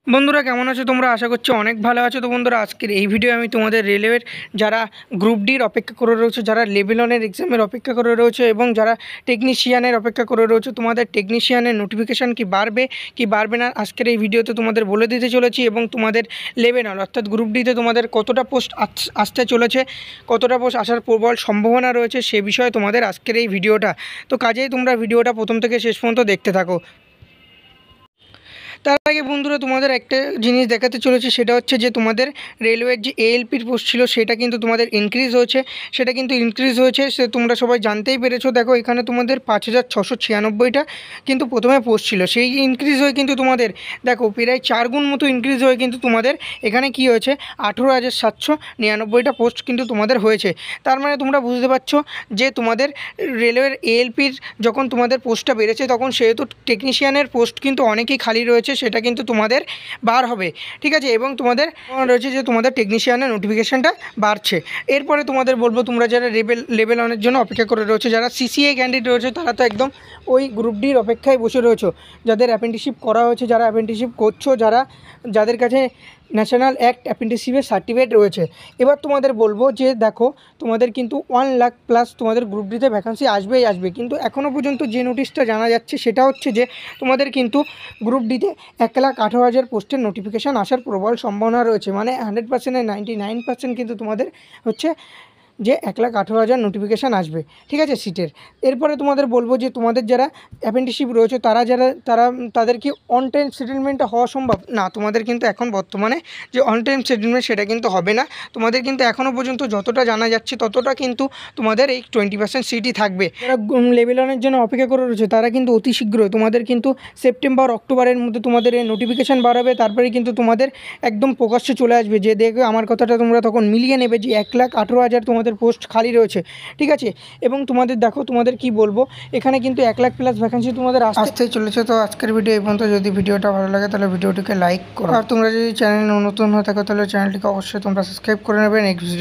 বন্ধুরা কেমন আছো তোমরা? আশা করছি অনেক ভালো আছো। তো বন্ধুরা আজকের এই ভিডিও আমি তোমাদের রেলওয়ের যারা গ্রুপ ডির অপেক্ষা করে রয়েছে, যারা লেভেল 1-এর এক্সামের অপেক্ষা করে রয়েছে এবং যারা টেকনিশিয়ানের অপেক্ষা করে রয়েছে, তোমাদের টেকনিশিয়ানের নোটিফিকেশান কি বাড়বে কি বাড়বে না আজকের এই ভিডিওতে তোমাদের বলে দিতে চলেছি। এবং তোমাদের লেভেল 1 অর্থাৎ গ্রুপ ডিতে তোমাদের কতটা পোস্ট আসতে চলেছে, কতটা পোস্ট আসার প্রবল সম্ভাবনা রয়েছে সে বিষয়ে তোমাদের আজকের এই ভিডিওটা। তো কাজেই তোমরা ভিডিওটা প্রথম থেকে শেষ পর্যন্ত দেখতে থাকো। তার আগে বন্ধুরা তোমাদের একটা জিনিস দেখাতে চলেছি, সেটা হচ্ছে যে তোমাদের রেলওয়ের যে এএলপির পোস্ট ছিল সেটা কিন্তু তোমাদের ইনক্রিজ হয়েছে, সে তোমরা সবাই জানতেই পেরেছো। দেখো এখানে তোমাদের 5696টা কিন্তু প্রথমে পোস্ট ছিল, সেই ইনক্রিজ হয়ে কিন্তু তোমাদের দেখো প্রায় 4 গুণ মতো ইনক্রিজ হয়ে কিন্তু তোমাদের এখানে কি হয়েছে 18,799টা পোস্ট কিন্তু তোমাদের হয়েছে। তার মানে তোমরা বুঝতে পারছো যে তোমাদের রেলওয়ের এএলপির যখন তোমাদের পোস্টটা বেড়েছে তখন সেহেতু টেকনিশিয়ানের পোস্ট কিন্তু অনেকই খালি রয়েছে, সেটা কিন্তু তোমাদের বার হবে, ঠিক আছে। এবং তোমাদের রয়েছে যে তোমাদের টেকনিশিয়ানের নোটিফিকেশানটা বাড়ছে। এরপরে তোমাদের বলবো তোমরা যারা লেভেল 1-এর জন্য অপেক্ষা করে রয়েছে, যারা সিসিএ ক্যান্ডিডেট রয়েছে তারা তো একদম ওই গ্রুপ ডির অপেক্ষায় বসে রয়েছো। যাদের অ্যাপ্রেন্টিসশিপ করা হয়েছে, যারা অ্যাপ্রেন্টিসশিপ করছো, যাদের কাছে ন্যাশনাল অ্যাক্ট অ্যাপ্রেন্টিসশিপের সার্টিফিকেট রয়েছে, এবার তোমাদের বলবো যে দেখো তোমাদের কিন্তু 1 লাখ প্লাস তোমাদের গ্রুপ ডিতে ভ্যাকান্সি আসবে। কিন্তু এখনও পর্যন্ত যে নোটিশটা জানা যাচ্ছে সেটা হচ্ছে যে তোমাদের কিন্তু গ্রুপ ডিতে 1,18,000 পোস্টের নোটিফিকেশান আসার প্রবল সম্ভাবনা রয়েছে। মানে 100%-এর 99% কিন্তু তোমাদের হচ্ছে যে 1,18,000 নোটিফিকেশান আসবে, ঠিক আছে, সিটের। এরপরে তোমাদের বলবো যে তোমাদের যারা অ্যাপ্রেন্টিসশিপ রয়েছে তাদের কি অন টাইম সেটেলমেন্টটা হওয়া সম্ভব না? তোমাদের কিন্তু এখন বর্তমানে যে অন টাইম সেটেলমেন্ট সেটা কিন্তু হবে না। তোমাদের কিন্তু এখনও পর্যন্ত যতটা জানা যাচ্ছে ততটা কিন্তু তোমাদের এই 20% সিটই থাকবে। যারা লেভেল 1-এর জন্য অপেক্ষা করে রয়েছে তারা কিন্তু অতি শীঘ্রই তোমাদের কিন্তু সেপ্টেম্বর অক্টোবরের মধ্যে তোমাদের এই নোটিফিকেশান বাড়াবে। তারপরে কিন্তু তোমাদের একদম প্রকাশ্যে চলে আসবে যে দেখবে আমার কথাটা তোমরা তখন মিলিয়ে নেবে যে 1,18,000 তোমাদের পোস্ট খালি রয়েছে, ঠিক আছে। এবং তোমাদের দেখো তোমাদের কি বলবো, এখানে কিন্তু 1 লাখ প্লাস ভ্যাকেন্সি তোমাদের আসতেই চলেছে। তো আজকের ভিডিও এই পর্যন্ত। যদি ভিডিওটা ভালো লাগে তাহলে ভিডিওটিকে লাইক করো, আর তোমরা যদি চ্যানেলে নতুন হয়ে থাকো তাহলে চ্যানেলটিকে অবশ্যই তোমরা সাবস্ক্রাইব করে নেবে। নেক্সট